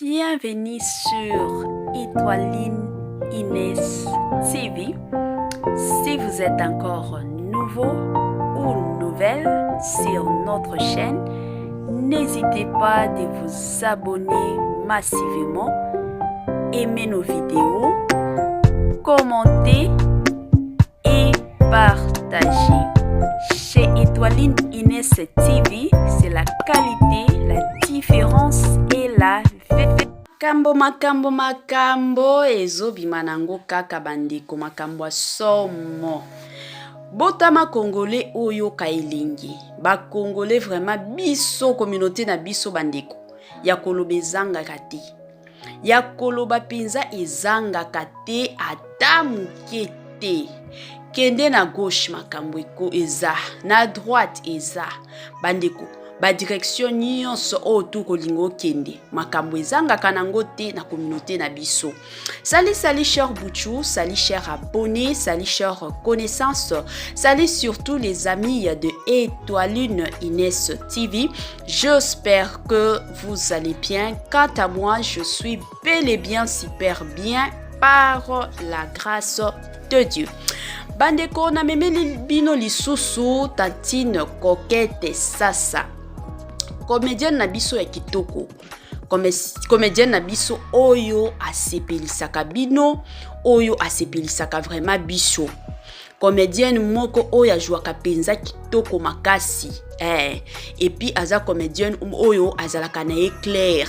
Bienvenue sur Étoiline Inès TV. Si vous êtes encore nouveau ou nouvelle sur notre chaîne, n'hésitez pas de vous abonner massivement, aimer nos vidéos, commenter et partager. Chez Étoiline Inès TV, c'est la qualité, la différence et la vérité. Makambo ezobima nango kaka bandeko makambo somo. Botama congolais oyo kailingi. Ba congolais vraiment biso communauté na biso bandeko. Ya koloba ezanga kate. Ya koloba pinza ezanga kate ata muke te. Kende na gauche makambo eko eza, na droite eza. Bandeko, ba direction nyonso o tu kolingo kende. Makambo ezanga kanango te na communauté na biso. Salut chers Bouchou, salut chers abonnés, salut chers connaissances, salut surtout les amis de Étoiline Inès TV. J'espère que vous allez bien. Quant à moi, je suis bel et bien super bien par la grâce de Dieu. Bandeko na memeli bino lisusu Tantine Coquette Sasa. Comédienne na biso ya kitoko. Comédienne na biso oyo asepelisaka bino, oyo asepelisaka vraiment biso. Comédienne moko oyo ajuaka penza kitoko makasi. Et puis aza comédienne oyo azalaka na éclair.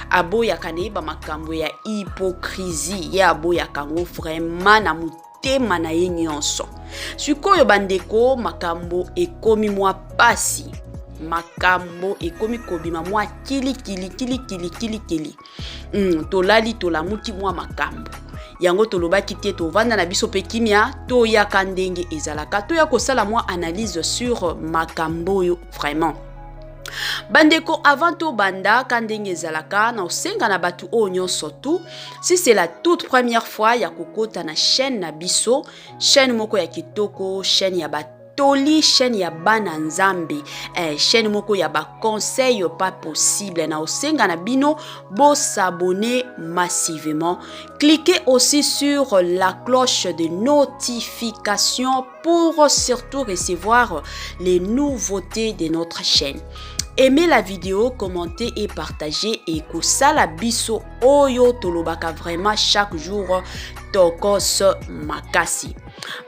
Aboya kaneba makambo ya hypocrisie. Ya aboya kango vraiment na tema na ye nyonso. Sikoyo bandeko makambo ekomi mwa pasi. Makambo ekomi kobima mwa kili. Tolali tolamuki mwa makambo. Yango tolobaki te tovanda na biso pe kimia to yaka ndenge ezalaka to ya kosala mwa analyse sur makambo yo vraiment. Bandeko avant to banda kandenge zalaka na osenga na batu o nyonso tu. Si c'est la toute première fois ya kokota na chaîne na biso, chaîne moko ya kitoko, chaîne ya batoli, chaîne ya bana nzambe, chaîne moko ya ba conseil pas possible na osenga na bino bo s'abonner massivement. Cliquez aussi sur la cloche de notification pour surtout recevoir les nouveautés de notre chaîne. Aimez la vidéo, commentez et partagez et kosala biso oyo tolobaka vraiment chaque jour tokos makasi.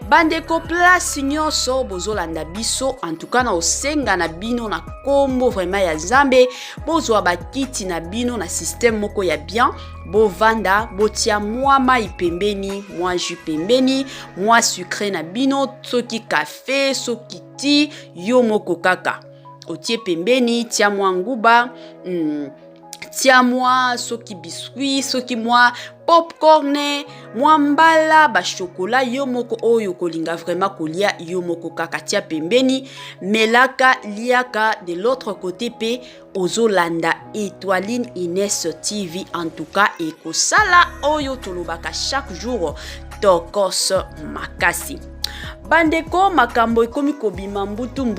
Bandeko place nyonso bozolanda biso en tout cas na osenga na bino na kombo vraiment ya Nzambe bozwa bakiti na bino na système moko ya bien bovanda botia mwa mai pembeni mwa jus pembeni mwa sucré na bino soki café soki ti yo moko kaka otie pembeni tia mwa nguba tia mwa soki biscuit soki mwa popcorn mwa mbala ba chocolat yo moko oyo kolinga vraiment kolia yo moko kaka tia pembeni melaka liaka de l'autre côté pe ozolanda Étoiline Inès TV en tout cas et kosala oyo tolobaka chaque jour tokos makasi. Bandeko makambo ekomi kobima mbutu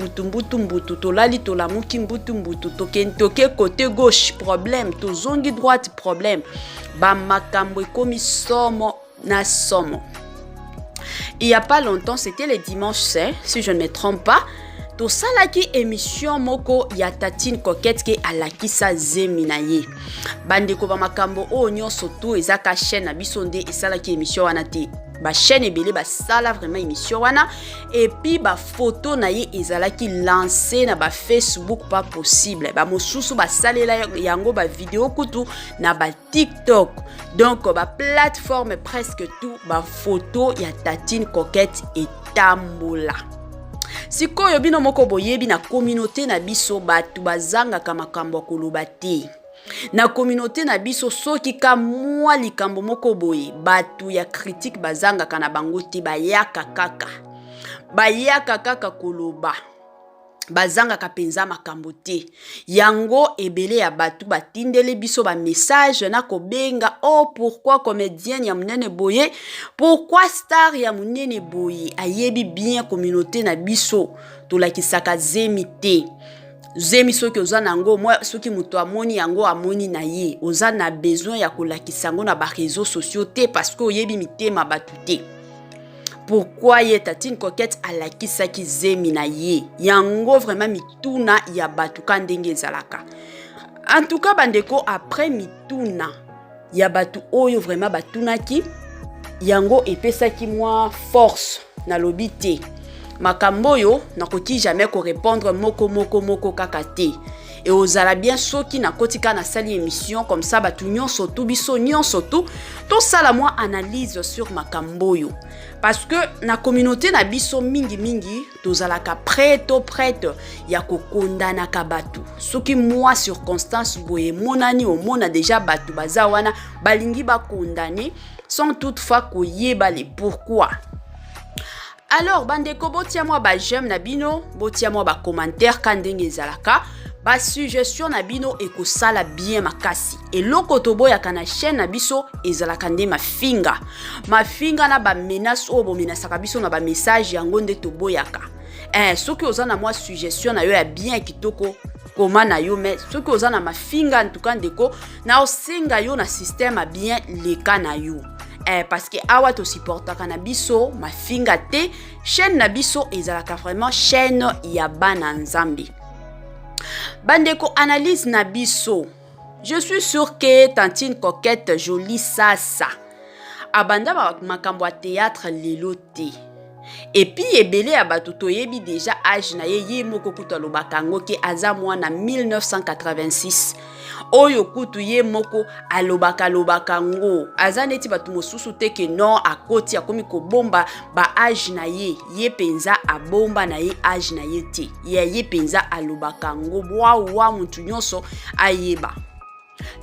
tolali tolamuki mbutu toke côté gauche problème tozongi droite problème ba makambo ekomi somo na somo. Il y a pas longtemps, c'était le dimanche saint si je ne me trompe pas, to salaki émission moko ya Tantine Coquette ke alakisa zemina ye. Bandeko ba makambo o nyonso to ezaka chaîne na biso nde esalaki émission wana te. Ba chaîne ebele ba sala vraiment émission wana et puis ba photo na ye ezalaki lancé na ba Facebook pas possible. Ba mosusu ba salela yango ba vidéo kutu na ba TikTok. Donc ba plateforme presque tout ba photo ya Tantine Coquette etambola. Sikoyo bino moko boyebi na communauté na biso batu bazanga kamakambo koloba te. Na communauté na biso soki ka mwa likambo moko boye batu ya critique bazanga kana bango te bayaka kaka koloba bazanga kapenza makambo te yango ebele ya batu batindele biso ba message na kobenga pourquoi comédienne ya munene boye pourquoi star ya munene boye ayebi bien communauté na biso tolakisaka zemi te zemi soki oza nango moi soki muto amoni yango amoni na ye oza na besoin ya kolakisa yango na ba réseaux sociaux te parce que oyebi mitema batu te. Pourquoi ye Tatine Coquette alakisaki zemi na ye yango vraiment mituna ya batu ka ndenge ezalaka. En tout cas bandeko après mituna ya batu oyo vraiment batunaki yango epesaki moi force na lobi te. Makambo yo nakoki jamais ko répondre moko kaka te. Et ozala bien soki na kotika na sali émission comme ça batu nyonso tu biso nyonso tu to sala moi analyse sur makambo yo. Parce que na communauté na biso mingi tozalaka prête ya kokondana ka batu. Soki moi circonstance boye monani o mona déjà batu baza wana balingi ba condamner sans toutefois koyeba le pourquoi. Alors bandeko botia moi ba j'aime na bino, botia moi ba commentaire kandenge ezalaka. Ba suggestion na bino ekosala bien makasi. Et loko toboyaka na chaîne na biso ezalaka nde mafinga na ba menace o bo menasaka biso na ba message yango nde toboyaka. Soki oza na moi suggestion na yo ya bien kitoko koma na yo mais soki oza na mafinga en tout cas ndeko na osenga yo na système a bien leka na yo. Parce que awa to supportaka na biso mafinga te chaîne na biso ezalaka vraiment chaîne ya bana nzambi. Bandeko analyse na biso. Je suis sûr que Tantine Coquette jolie sasa. Abanda makambo ya théâtre lelo te. Et puis ebele abatu toyebi déjà âge na ye moko kuta lobaka ngo ke aza mwana 1986. Oyo kutu ye moko alobaka ngo aza neti batu mosusu te ke non akoti akomi ko bomba ba âge na ye penza abomba na ye âge na ye te ye penza alobaka ngo wa mutu nyonso ayeba.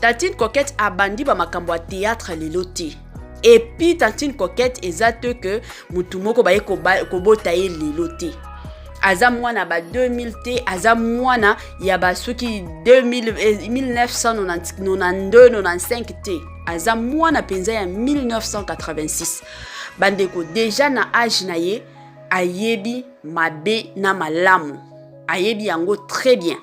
Tantine Coquette abandi ba makambo ya théâtre lelo te. Et puis Tantine Coquette ezate que mutu moko baye kobota ye lelo te. Aza mwana ba 2000 te, aza mwana ya ba soki 1992-95 te. Aza mwana penza ya 1986. Bandeko déjà na âge na ye ayebi mabe na malamu. Ayebi yango très bien.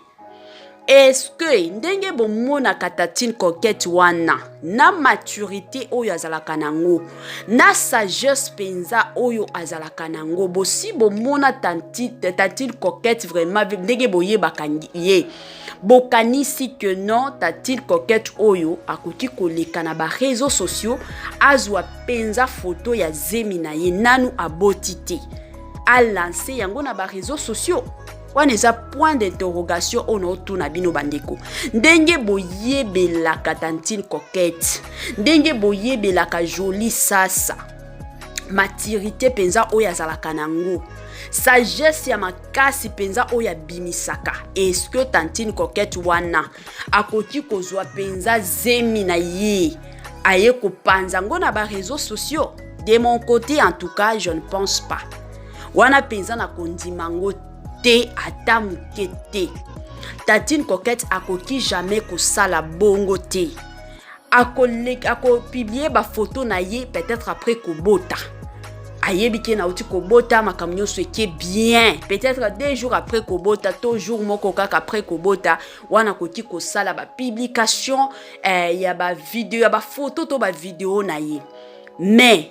Est-ce que ndenge bomona Tantine Coquette wana na maturité oyo azalaka nango na sagesse penza oyo azalaka nango bosi bomona Tantine Coquette vraiment ndenge boyebaka ye bokanisi que non Tantine Coquette oyo akoki koleka na ba réseaux sociaux azwa penza photo ya zemi na ye nanu aboti te a lancé yango na ba réseaux sociaux. Wana eza point d'interrogation ono tuna bino bandeko. Ndenge boyebelaka Tantine Coquette. Ndenge boyebelaka jolie sasa. Maturité penza oyo azalaka nango. Sagesse ya makasi penza oyo bimisaka. Est-ce que Tantine Coquette wana akoki kozwa penza zemi na ye aye kopanza ngo na ba réseaux sociaux? De mon côté en tout cas, je ne pense pas. Wana penza na kondimango te ata muke te. Tantine Coquette akoki jamais kosala bongo te. Ako publier ba photo na ye peut-être après kobota. Ayebi ke na uti kobota makamnyo sweke bien. Peut-être 2 jours après kobota, toujours moko kaka après kobota, wana koki kosala ba publication ya ba vidéo, ya ba photo to ba vidéo na ye. Mais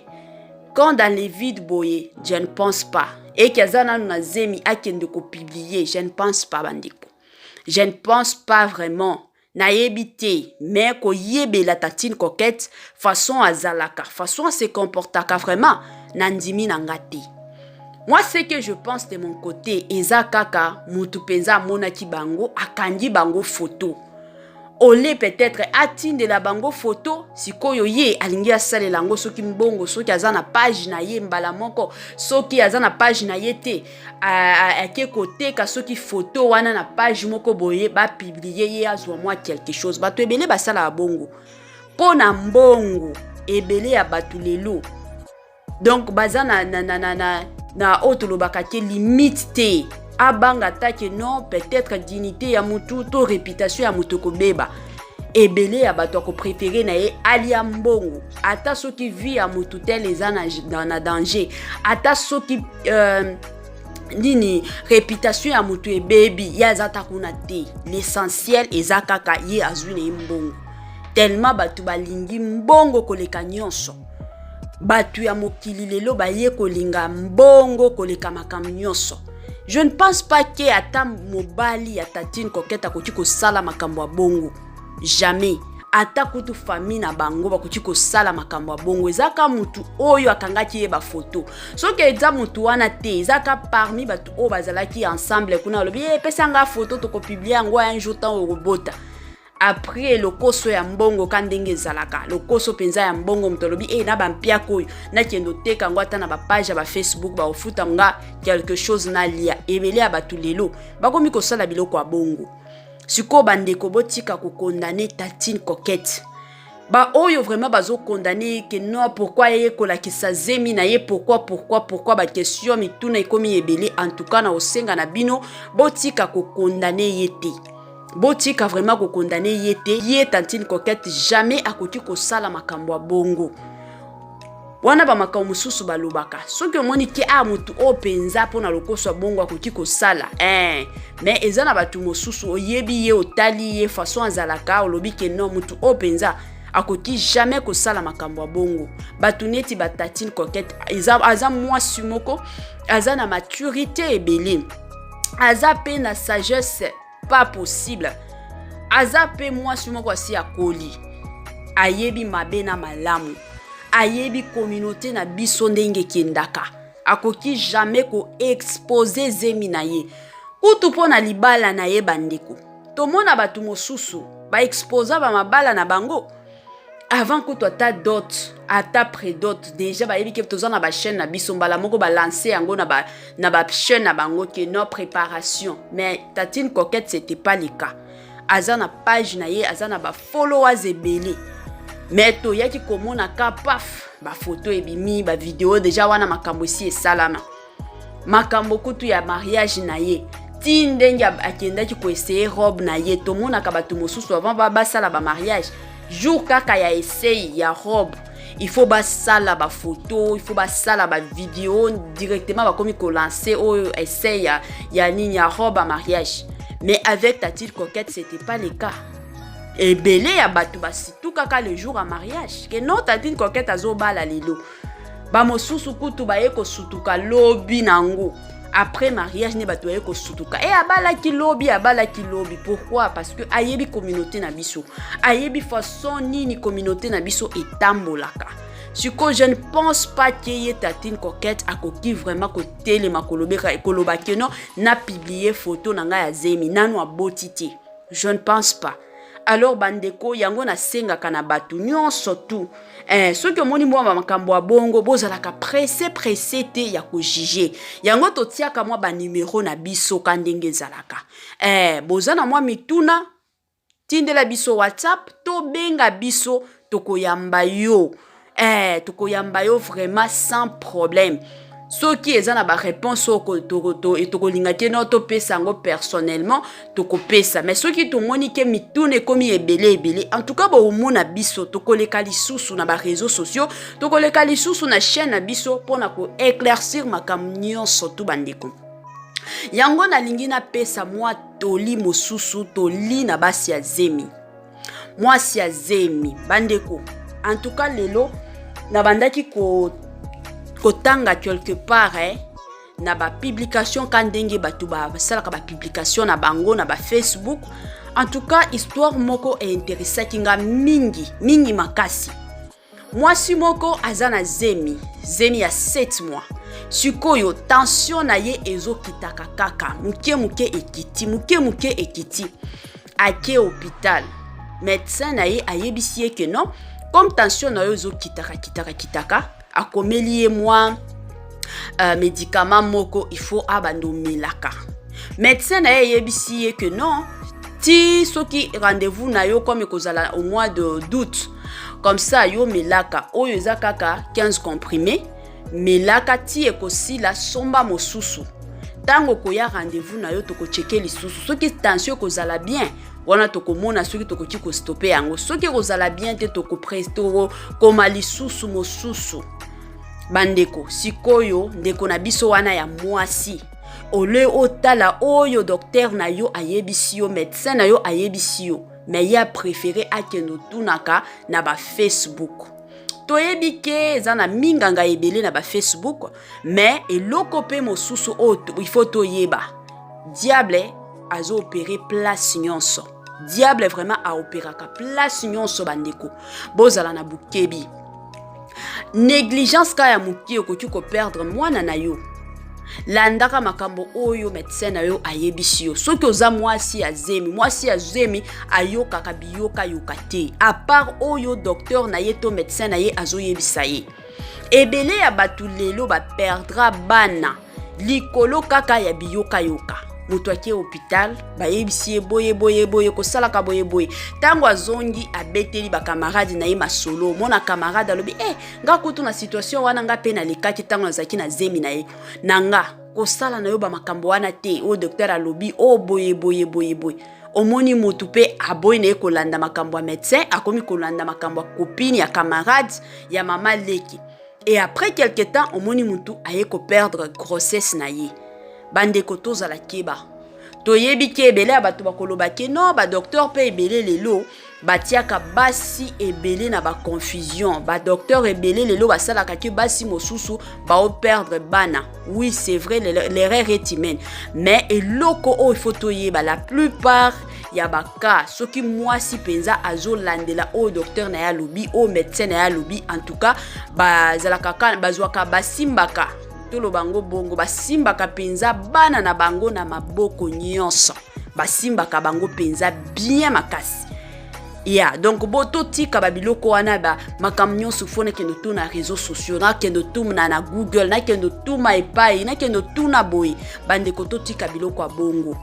quand dans les vides boye, je ne pense pas. Et qu'azana na zemi akende ko publier, je ne pense pas bandeko. Je ne pense pas vraiment. Na yebite, mais ko yebe la Tantine Coquette façon azalaka, façon à se comportaka vraiment nandimi nangati. Moi ce que je pense de mon côté, eza kaka mutu penza mona ki bango akandi bango photo. Ole peut-être atinde la bango photo sikoyo ye alingi asale lango soki mbongo soki azana page na ye mbala moko soki azana page na ye te ake kote ka soki photo wana na page moko boye ba publier ye azwa moi quelque chose bato ebele basala bongo pona mbongo ebele ya batu lelo. Donc bazana na otolobaka ke limite te. Abanga take non peut-être dignité ya mutu to réputation ya mutu ko beba ebele ya bato ko préférer na ye alia mbongo ata soki vie ya mutu tel ezana na danger ata soki nini réputation ya mutu e baby ya azata kuna te. L'essentiel eza kaka ye azwi na mbongo. Tellement batu balingi mbongo koleka nyonso. Batu ya mokili lelo baye kolinga mbongo koleka makambo nyonso. Je ne pense pas que ata mobali ya Tatine Coquette akoki kosala makambo ya bongo. Jamais. Ata kutu famille na bango bakoki kosala makambo ya bongo. Ezaka mutu oyo akangaki ye ba photo. Soki eza mutu wana te, ezaka parmi batu oyo bazalaki ensemble kuna lobi pesa nga photo to ko publier ngo un jour tant au robota. Après le koso ya mbongo kandenge zalaka. Le koso penza ya mbongo mtolobi na bampia koyo na kendo teka ngo ata na ba page ba Facebook ba ofuta nga quelque chose na lia. Ebele ya batu lelo bakomi kosala biloko ya bongo. Siko bandeko botika ko condamner Tatine Coquette. Ba oyo vraiment bazo condamner que non pourquoi yé kolakisa zemi na ye pourquoi ba question mituna ikomi ebele en tout cas na osenga na bino botika ko condamner yete. Botika vraiment ko condamner yete. Ye Tatine Coquette jamais akoti ko sala makambo ya bongo. Wana ba makambo mususu balobaka. Soki omoni ke mutu o penza pona lokoso ya bongo akoti ko sala. Mais ezana batu mususu oyebi ye otali ye façon azalaka olobi ke non mutu o penza akoti jamais ko sala makambo ya bongo. Batu neti ba Tatine Coquette aza mwasi moko aza na maturité ebele. Aza pe na sagesse pas possible. Aza pe mwasi moko asi akoli. Ayebi mabe na malamu. Ayebi communauté na biso ndenge kendaka. Akoki jamais ko exposer zemi na ye. Kutu pona libala na ye bandeko. Tomona batu mosusu ba exposa ba mabala na bango. Avant kutu ata dot, ata predot, déjà ba yebi ke toza na ba chaîne na biso mbala moko ba lancer yango na ba chaîne na bango ke no préparation. Mais Tatine Coquette c'était pas le cas. Aza na page na ye, aza na ba followers ebele. Mais to yaki komona ka paf ba photo ebimi ba vidéo déjà wana makambo si esalama. Makambo kutu ya mariage na ye. Tindenge akendaki ko essayer robe na ye to mona ka batu mosusu avant ba sala ba mariage. Jour kaka ya essaye ya robe. Il faut ba sala ba photo, il faut ba sala ba vidéo directement ba komi ko lancer o essaye ya nini ya robe à mariage. Mais avec Tatine Coquette c'était pas le cas. Et belé ya batu basitu kaka le jour à mariage. Que non Tatine Coquette azo bala lelo. Ba mosusu kutu ba yeko sutuka lobi nango. Après mariage ne batu yeko sutuka. Et abala ki lobi. Pourquoi? Parce que ayebi communauté na biso. Ayebi façon nini communauté na biso etambolaka. Siko je ne pense pas que ye Tatine Coquette akoki vraiment ko telema kolobeka ekoloba keno na publier photo nanga ya zemi nanu abotiti. Je ne pense pas. Alors bandeko yango na senga kana batu nyonso tu soki omoni mwa makambo ya bongo bozalaka pressé te ya ko juger yango totiaka mwa ba numéro na biso kandenge zalaka bozana mwa mituna tindela biso WhatsApp to benga biso tokoyamba yo vraiment sans problème. Soki ezana ba réponse oko tokolinga te no to pesa ngo personnellement toko pesa mais soki to moni ke mitune komi ebele en tout cas bo mona biso tokoleka lisusu na ba réseaux sociaux tokoleka lisusu na chaîne na biso pona ko éclaircir makambo nyonso tu bandeko. Yango na lingi na pesa mwa toli mosusu toli na basi ya zemi. Mwasi ya zemi bandeko. En tout cas lelo na bandaki kotanga quelque part na ba publication kandenge batu ba salaka ba publication na bango na ba Facebook. En tout cas histoire moko e intéressant kinga mingi makasi. Mwasi moko azana zemi ya 7 mois. Sikoyo tension na ye ezo kitaka kaka muke ekiti ake hôpital. Médecin na ye ayebisi que non comme tension na yo ezo kitaka akomeli moi médicament moko il faut abando melaka. Médecin na yebisi que non ti soki rendez-vous na yo comme kozala au mois d'août comme ça yo melaka oyo eza kaka 15 comprimés melaka ti ekosi la somba mosusu tango koya rendez-vous na yo toko checker lisusu soki tension kozala bien wana tokomona soki tokoki ko stopper yango soki kozala bien te toko presto koma lisusu mosusu. Bandeko sikoyo ndeko na biso wana ya mwasi ole otala oyo docteur na yo ayebisi yo, médecin na yo ayebisi yo, mais ya préféré akendo tunaka na ba Facebook. Toyebi ke eza na minganga ebele na ba Facebook, mais eloko pe mosusu oto il faut toyeba. Diable azo opérer place nyonso. Diable vraiment a opéraka place nyonso bandeko. Bozala na bukebi. Négligence ka ya muki okoki ko perdre mwana na yo. Landaka makambo oyo médecin na yo ayebisi yo. Soki oza mwasi ya zemi ayoka kabiyoka yokate. À part oyo docteur na ye to médecin na ye azo yebisa ye. Ebele ya batu lelo ba perdra bana. Likolo kaka ya biyoka yoka. Moto ake hôpital ba yebisi boye kosalaka boye. Tango azongi abeteli ba camarade na ye masolo. Mona camarade alobi nga kutu na situation wana nga pe na lekaki tango nazaki na zemi na ye. Nanga kosala na yo ba makambo wana te. O docteur alobi boye. Omoni motu pe aboyi na ye kolanda makambo ya médecin, akomi kolanda makambo ya copine ya camarade ya mama leki. Et après quelque temps, omoni mutu aye ko perdre grossesse na ye. Bandeko tozala keba. Toyebi ke ebele abatu bakoloba ke non ba docteur pe ebele lelo batiaka basi ebele na ba confusion. Ba docteur ebele lelo basalaka ke basi mosusu ba o perdre bana. Oui, c'est vrai, l'erreur est humaine. Mais eloko o il faut toyeba la plupart ya baka soki mwasi penza azo landela o docteur na ya lobi o médecin na ya lobi, en tout cas bazalaka bazwaka basimbaka tolo bango bongo basimbaka penza bana na bango na maboko nyonso, basimbaka bango penza bien makasi. Donc boto tika babiloko wana ba makam nyonso fona kendo tu na réseaux sociaux, na kendo tu na Google, na kendo tu ma epai, na kendo tu na boy bandeko to tika biloko a bongo.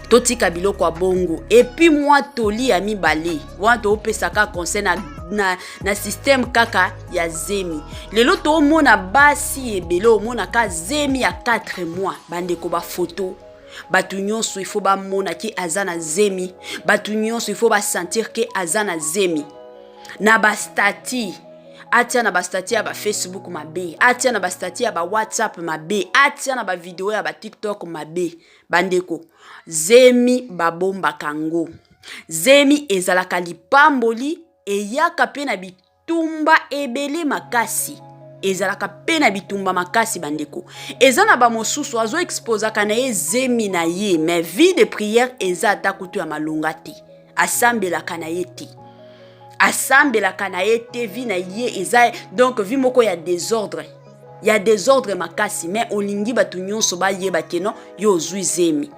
Totika biloko a bongo. Et puis moi toli ami bale wanto opesaka conseil na système kaka ya zemi. Lelo to mona basi ebele mona ka zemi ya 4 mois bandeko ba photo. Batu nyonso il faut ba mona ki azana zemi. Batu nyonso il faut ba sentir ke azana zemi. Na ba stati atia na ba stati ya ba Facebook mabe, atia na ba stati ya ba WhatsApp mabe, atia na ba video ya ba TikTok mabe. Bandeko zemi babomba kango. Zemi ezalaka lipamboli eyaka pe na bitumba ebele makasi. Ezalaka pe na bitumba makasi bandeko. Ezana ba mosusu azo exposaka na ye zemi na ye, mais vie de prière ezata kutu ya malonga te. Asambela kana ye te. Asambela kana ye te vi na ye eza donc vi moko ya désordre. Ya désordre makasi, mais olingi batu nyonso ba yeba keno yo zui zemi.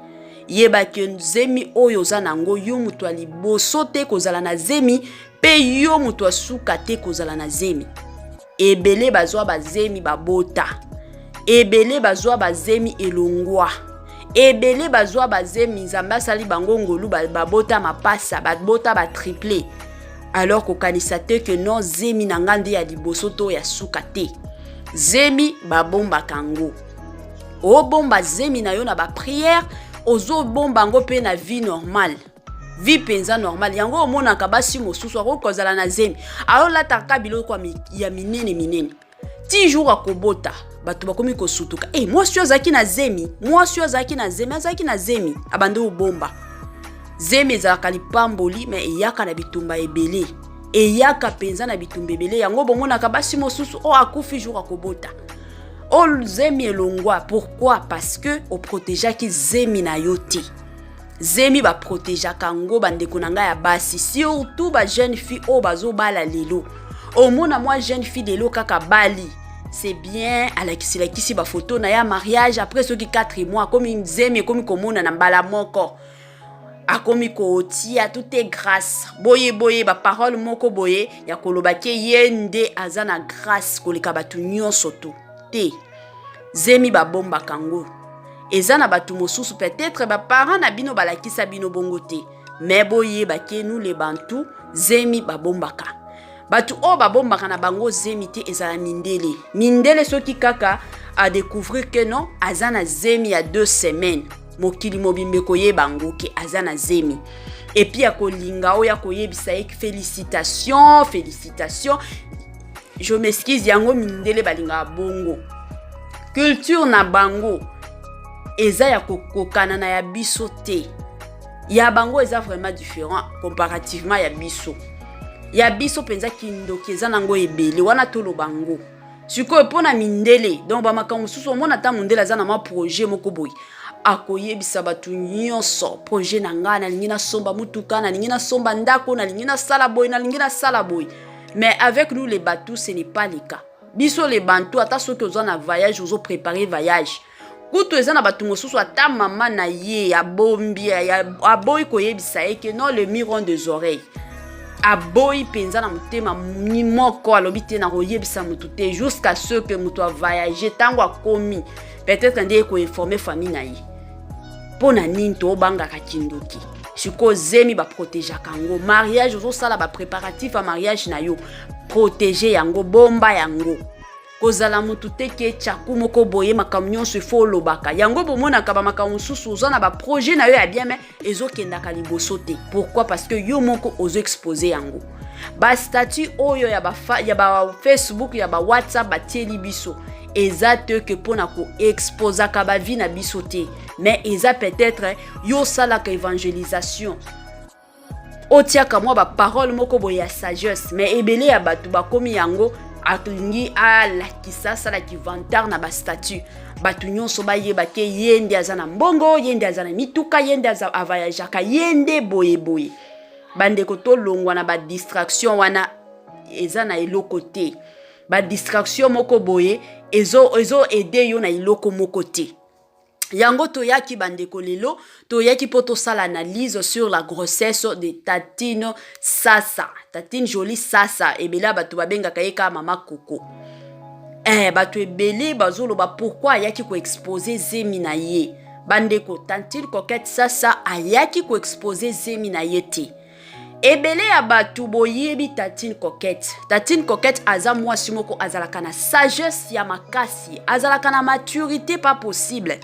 Yeba ke zemi oyo za nango yo mutu aliboso te kozala na zemi pe yo mutu asuka te kozala na zemi. Ebele bazwa ba zemi babota. Ebele bazwa ba zemi elongwa. Ebele bazwa ba zemi nzamba sali bango ngolu babota mapasa, babota ba triplé. Alors ko kanisate que non zemi nangande ya liboso to ya suka te. Zemi babomba kango. O bomba zemi na yo na ba prière. Ozo bomba ngo pe na vie normale. Vie penza normale. Yango omona kabasi mosusu ako kozala na zemi. Ayo lataka biloko ya minene. Ti jour akobota. Batu bakomi kosutuka. Moi sio zaki na zemi. Moi sio zaki na zemi. Azaki na zemi. Abande obomba. Zemi ezalaka lipamboli mais eyaka na bitumba ebele. Eyaka penza na bitumba ebele. Yango bomona kabasi mosusu o akufi jour akobota. O zemi elongwa. Pourquoi? Parce que o protéja ki zemi na yote. Zemi ba protéja kango bandeko nanga ya basi. Surtout ba jeune fille o bazo bala lelo. O mona moi jeune fille lelo kaka bali. C'est bien alakisi lakisi ba photo na ya mariage après ce qui 4 mois comme une zemi comme komona na mbala moko. Akomi ko tia tout est grâce. Boye ba parole moko boye ya koloba ke yende azana grâce koleka batu nyonso to. Te zemi ba bomba kango ezana batu mosusu peut-être ba parents na bino balakisa bino bongo te, mais boye ba ke nous les bantu zemi ba bombaka batu o ba bombaka na bango zemi te ezala mindele soki kaka a découvrir que non azana zemi ya 2 semaines mokili mobimbe koye bango ke azana zemi et puis akolinga oya koyebisa ek félicitations. Je m'excuse yango mindele balinga bongo culture na bango eza ya kokokana na ya biso te. Ya bango eza vraiment différent comparativement ya biso. Ya biso penza kindoki eza nango ebele wana tolo bango. Sikoyo pona mindele donc ba makambo susu mona ta mondela za na ma projet moko boy. Akoyebisa batu nyonso projet na nga na lingi na somba mutuka na lingi na somba ndako na lingi na sala boy na lingi na sala boy. Mais avec nous les Batou ce n'est pas le cas. Biso les Bantou ata soki ozo na voyage ozo préparer voyage. Kutu eza na batu mosusu ata mama na ye ya bombi ya aboy koyebisa eke non le miron des oreilles. Aboy penza na mutema ni moko alobi te na koyebisa mutu te jusqu'à ce que mutu a voyager tango akomi peut-être ndé ko informer famille na ye. Pona nini to bangaka kindoki. Siko zemi ba protéger kango mariage ozo sala ba préparatif à mariage na yo protéger yango bomba yango kozala mutu te ke chaku moko boye makamnyon se fo lobaka yango bomona ka ba makamon susu ozo na ba projet na yo ya bien mais ezo kendaka liboso te. Pourquoi? Parce que yo moko ozo exposer yango ba statut oyo ya ba Facebook ya ba WhatsApp ba tieli biso eza te que pona ko exposa ka ba vie na biso te mais eza peut-être yo sala ka évangélisation otiaka moi ba parole moko boye ya sagesse mais ebele ya batu ba komi yango alingi ala kisasa la kivantar na ba statut batu nyonso ba yeba ke yende azana mbongo yende azana mituka yende azana voyagaka yende boye boye bande ko to longwa na ba distraction wana eza na eloko te ba distraction moko boye ezo aider yo na iloko moko te. Yango toyaki bandeko lelo toyaki poto sala analyse sur la grossesse de Tatine Sasa. Tatine Jolie Sasa ebela batu babenga kayeka mama Coco. Batu ebele bazolo ba pourquoi ayaki ko exposer zemi na ye. Bandeko Tatine Coquette Sasa ayaki ko exposer zemi na ye te. Ebele ya batu boyebi Tatine Coquette. Tatine Coquette aza mwasi moko azalaka na sagesse ya makasi, azalaka na maturité pas possible.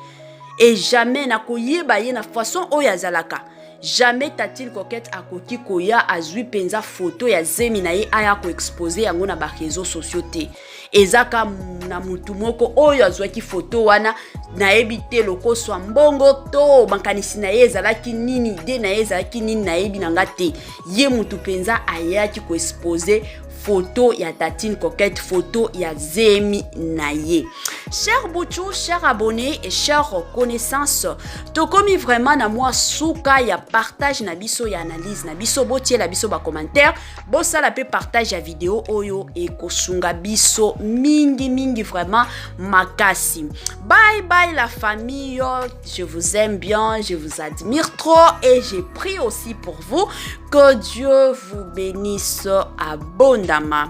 Et jamais na koyeba ye na façon oyo azalaka. Jamais Tatine Coquette akoki koya azwi penza photo ya zemi na ye aya ko exposer yango na ba réseaux sociaux te. Ezaka na mutu moko oyo azwaki photo wana na ebite loko swa mbongo to bankanisi na ye ezalaki nini de na ye ezalaki nini na ebi nanga te. Ye mutu penza ayaki ko exposer photo ya Tatine Coquette, photo ya zemi na ye. Chers Bouchou, chers abonnés et chers connaissances, to komi vraiment na moi souka ya partage na biso ya analyse na biso botie la biso ba commentaire, bo sala pe partage ya vidéo oyo e kosunga biso mingi vraiment makasi. Bye bye la famille, je vous aime bien, je vous admire trop et j'ai prié aussi pour vous que Dieu vous bénisse abondamment.